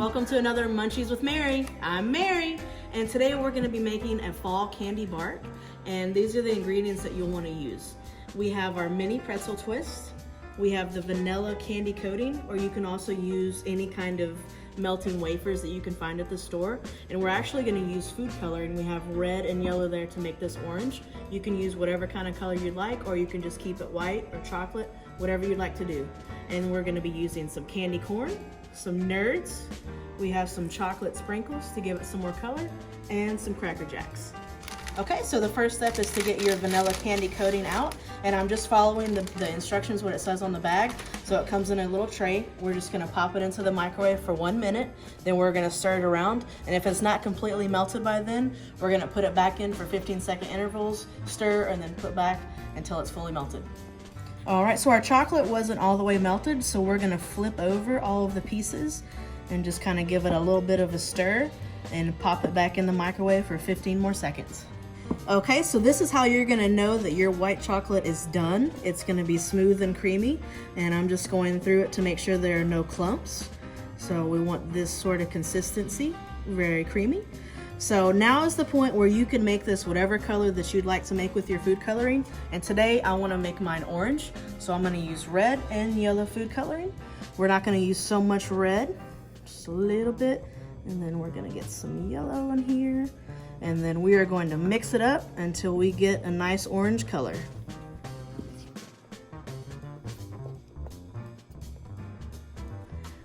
Welcome to another Munchies with Mary. I'm Mary, and today we're going to be making a fall candy bark, and these are the ingredients that you'll want to use. We have our mini pretzel twist, we have the vanilla candy coating, or you can also use any kind of melting wafers that you can find at the store, and we're actually going to use food coloring. We have red and yellow there to make this orange. You can use whatever kind of color you'd like, or you can just keep it white or chocolate, whatever you'd like to do. And we're going to be using some candy corn, some nerds, we have some chocolate sprinkles to give it some more color, and some Cracker Jacks. Okay, so the first step is to get your vanilla candy coating out, and I'm just following the instructions, what it says on the bag. So it comes in a little tray. We're just gonna pop it into the microwave for 1 minute, then we're gonna stir it around, and if it's not completely melted by then, we're gonna put it back in for 15-second intervals, stir, and then put back until it's fully melted. All right, so our chocolate wasn't all the way melted, so we're gonna flip over all of the pieces and just kind of give it a little bit of a stir and pop it back in the microwave for 15 more seconds. Okay, so this is how you're gonna know that your white chocolate is done. It's gonna be smooth and creamy, and I'm just going through it to make sure there are no clumps. So we want this sort of consistency, very creamy. So now is the point where you can make this whatever color that you'd like to make with your food coloring. And today I wanna make mine orange. So I'm gonna use red and yellow food coloring. We're not gonna use so much red, just a little bit. And then we're gonna get some yellow in here. And then we are going to mix it up until we get a nice orange color.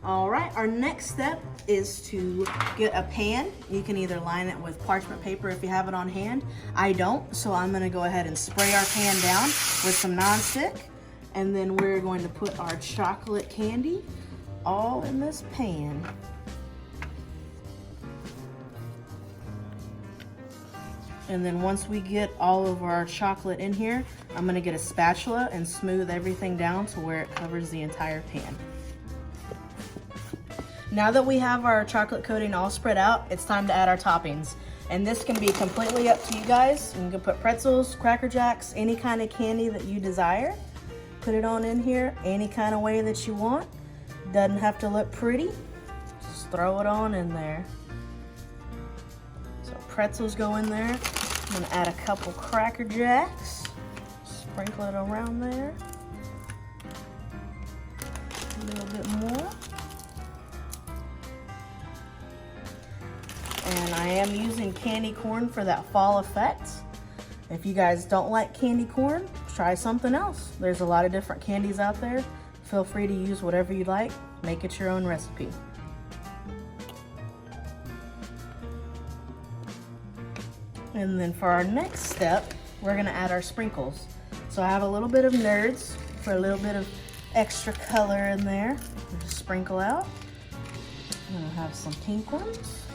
All right, our next step is to get a pan. You can either line it with parchment paper if you have it on hand. I don't, so I'm gonna go ahead and spray our pan down with some nonstick. And then we're going to put our chocolate candy all in this pan. And then once we get all of our chocolate in here, I'm gonna get a spatula and smooth everything down to where it covers the entire pan. Now that we have our chocolate coating all spread out, it's time to add our toppings. And this can be completely up to you guys. You can put pretzels, Cracker Jacks, any kind of candy that you desire. Put it on in here any kind of way that you want. Doesn't have to look pretty. Just throw it on in there. So pretzels go in there. I'm gonna add a couple Cracker Jacks. Sprinkle it around there. A little bit more. And I am using candy corn for that fall effect. If you guys don't like candy corn, try something else. There's a lot of different candies out there. Feel free to use whatever you like. Make it your own recipe. And then for our next step, we're gonna add our sprinkles. So I have a little bit of nerds for a little bit of extra color in there. Just sprinkle out. I'm gonna have some pink ones.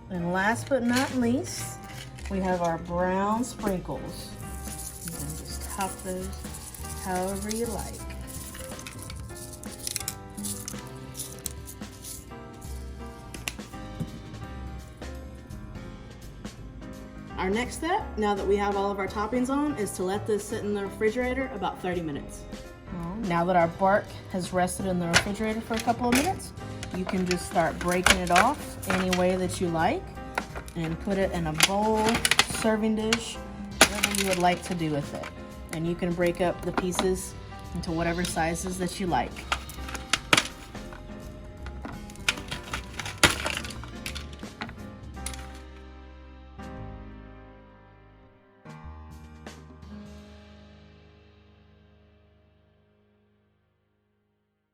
And last but not least, we have our brown sprinkles. You can just top those however you like. Our next step, now that we have all of our toppings on, is to let this sit in the refrigerator about 30 minutes. Now that our bark has rested in the refrigerator for a couple of minutes, you can just start breaking it off any way that you like and put it in a bowl, serving dish, whatever you would like to do with it. And you can break up the pieces into whatever sizes that you like.